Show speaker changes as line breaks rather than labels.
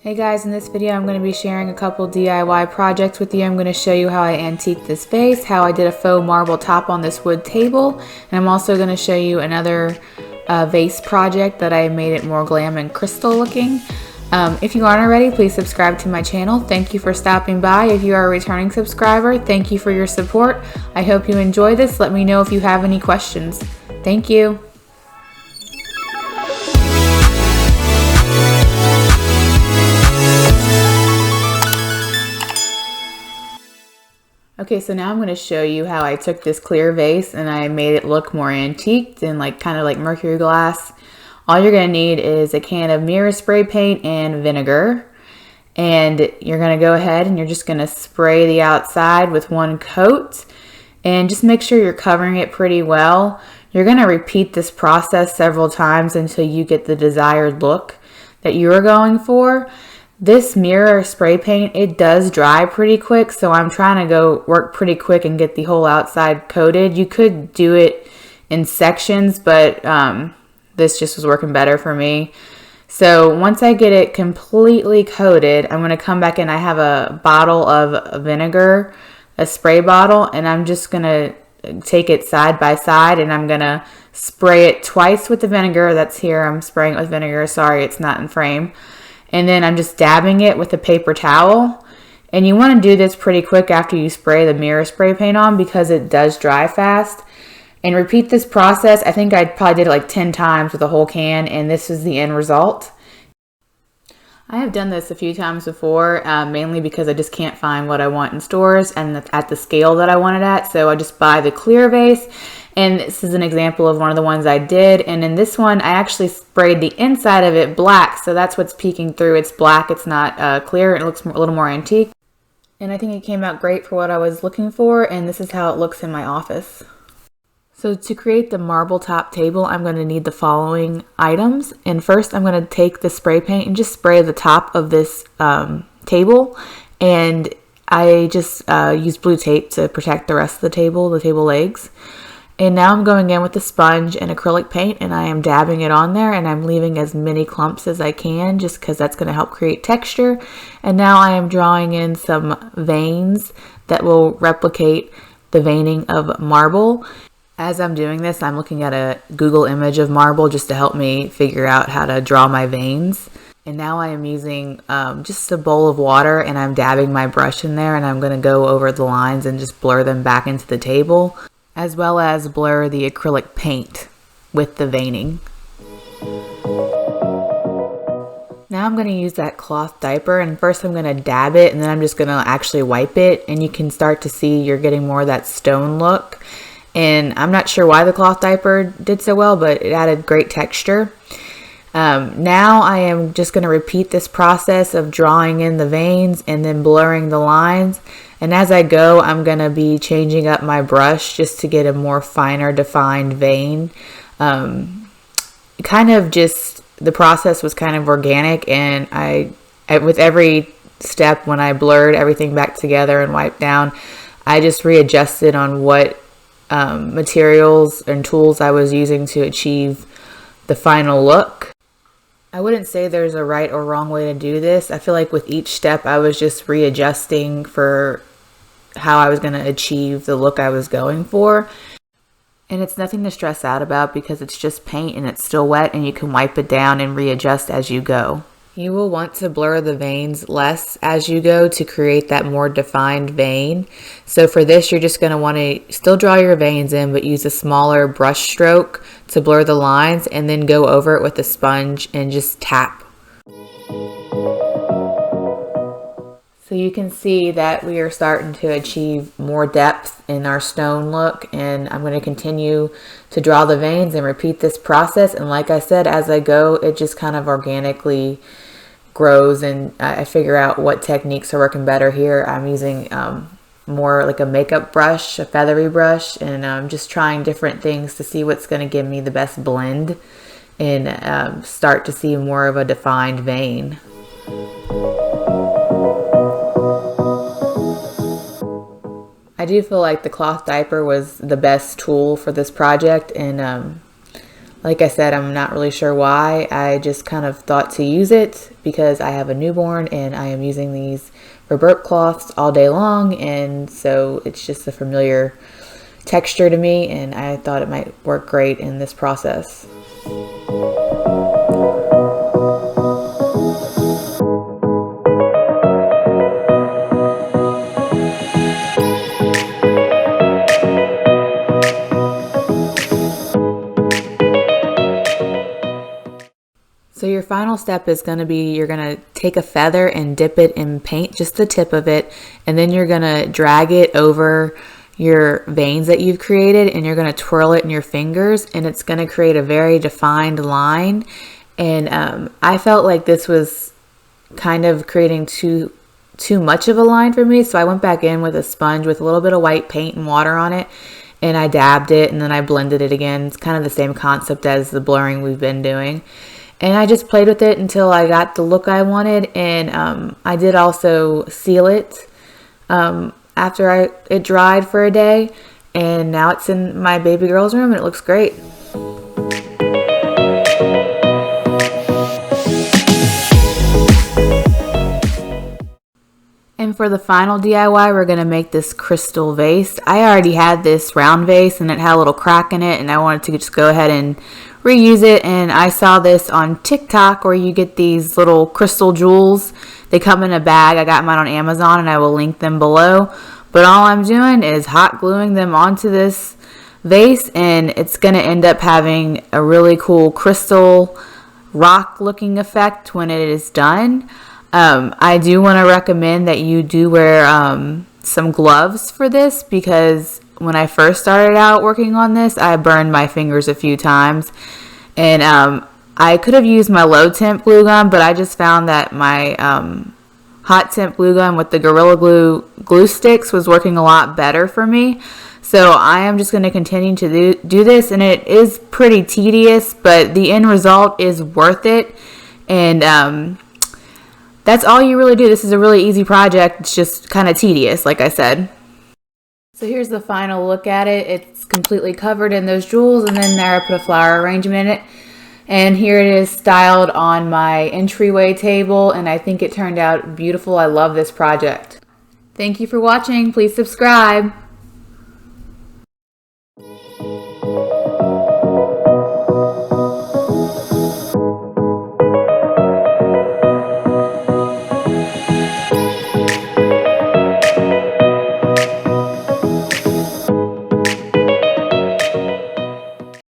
Hey guys, in this video I'm going to be sharing a couple DIY projects with you. I'm going to show you how I antiqued this vase, how I did a faux marble top on this wood table, and I'm also going to show you another vase project that I made it more glam and crystal looking. If you aren't already, please subscribe to my channel. Thank you for stopping by. If you are a returning subscriber, thank you for your support. I hope you enjoy this. Let me know if you have any questions. Thank you. Okay, so now I'm going to show you how I took this clear vase and I made it look more antiqued and kind of like Mercury glass. All you're going to need is a can of mirror spray paint and vinegar. And you're going to go ahead and you're just going to spray the outside with one coat. And just make sure you're covering it pretty well. You're going to repeat this process several times until you get the desired look that you are going for. This mirror spray paint, it does dry pretty quick, so I'm trying to go work pretty quick and get the whole outside coated. You could do it in sections, but this just was working better for me. So once I get it completely coated, I'm going to come back in. I have a bottle of vinegar, a spray bottle, and I'm just going to take it side by side and I'm going to spray it twice with the vinegar. That's here. I'm spraying it with vinegar. Sorry, it's not in frame. And then I'm just dabbing it with a paper towel. And you want to do this pretty quick after you spray the mirror spray paint on because it does dry fast. And repeat this process. I think I probably did it like 10 times with a whole can, and this is the end result. I have done this a few times before, mainly because I just can't find what I want in stores and at the scale that I want it at. So I just buy the clear vase. And this is an example of one of the ones I did. And in this one, I actually sprayed the inside of it black. So that's what's peeking through. It's black. It's not clear. It looks a little more antique. And I think it came out great for what I was looking for. And this is how it looks in my office. So to create the marble top table, I'm going to need the following items. And first, I'm going to take the spray paint and just spray the top of this table. And I just used blue tape to protect the rest of the table legs. And now I'm going in with the sponge and acrylic paint and I am dabbing it on there and I'm leaving as many clumps as I can just because that's going to help create texture. And now I am drawing in some veins that will replicate the veining of marble. As I'm doing this, I'm looking at a Google image of marble just to help me figure out how to draw my veins. And now I am using just a bowl of water and I'm dabbing my brush in there and I'm going to go over the lines and just blur them back into the table, as well as blur the acrylic paint with the veining. Now I'm going to use that cloth diaper, and first I'm going to dab it and then I'm just going to actually wipe it, and you can start to see you're getting more of that stone look. And I'm not sure why the cloth diaper did so well, but it added great texture. Now I am just going to repeat this process of drawing in the veins and then blurring the lines. And as I go, I'm going to be changing up my brush just to get a more finer defined vein. Kind of just, the process was kind of organic, and I with every step when I blurred everything back together and wiped down, I just readjusted on what materials and tools I was using to achieve the final look. I wouldn't say there's a right or wrong way to do this. I feel like with each step I was just readjusting for how I was going to achieve the look I was going for. And it's nothing to stress out about because it's just paint and it's still wet and you can wipe it down and readjust as you go. You will want to blur the veins less as you go to create that more defined vein. So for this, you're just going to want to still draw your veins in, but use a smaller brush stroke to blur the lines and then go over it with a sponge and just tap. So you can see that we are starting to achieve more depth in our stone look, and I'm going to continue to draw the veins and repeat this process. And like I said, as I go, it just kind of organically grows and I figure out what techniques are working better here. I'm using more like a makeup brush, a feathery brush, and I'm just trying different things to see what's going to give me the best blend and start to see more of a defined vein. I do feel like the cloth diaper was the best tool for this project, and Like I said, I'm not really sure why. I just kind of thought to use it because I have a newborn and I am using these for burp cloths all day long, and so it's just a familiar texture to me, and I thought it might work great in this process. So your final step is going to be, you're going to take a feather and dip it in paint, just the tip of it, and then you're going to drag it over your veins that you've created, and you're going to twirl it in your fingers, and it's going to create a very defined line. And I felt like this was kind of creating too much of a line for me, so I went back in with a sponge with a little bit of white paint and water on it, and I dabbed it, and then I blended it again. It's kind of the same concept as the blurring we've been doing. And I just played with it until I got the look I wanted. And I did also seal it after it dried for a day. And now it's in my baby girl's room and it looks great. And for the final DIY, we're going to make this crystal vase. I already had this round vase and it had a little crack in it, and I wanted to just go ahead and reuse it. And I saw this on TikTok where you get these little crystal jewels. They come in a bag. I got mine on Amazon and I will link them below. But all I'm doing is hot gluing them onto this vase, and it's going to end up having a really cool crystal rock looking effect when it is done. I do want to recommend that you do wear some gloves for this, because when I first started out working on this, I burned my fingers a few times. And I could have used my low temp glue gun, but I just found that my hot temp glue gun with the Gorilla Glue sticks was working a lot better for me. So I am just going to continue to do this, and it is pretty tedious, but the end result is worth it. And that's all you really do. This is a really easy project. It's just kind of tedious, like I said. So here's the final look at it. It's completely covered in those jewels, and then there I put a flower arrangement in it. And here it is styled on my entryway table, and I think it turned out beautiful. I love this project. Thank you for watching. Please subscribe.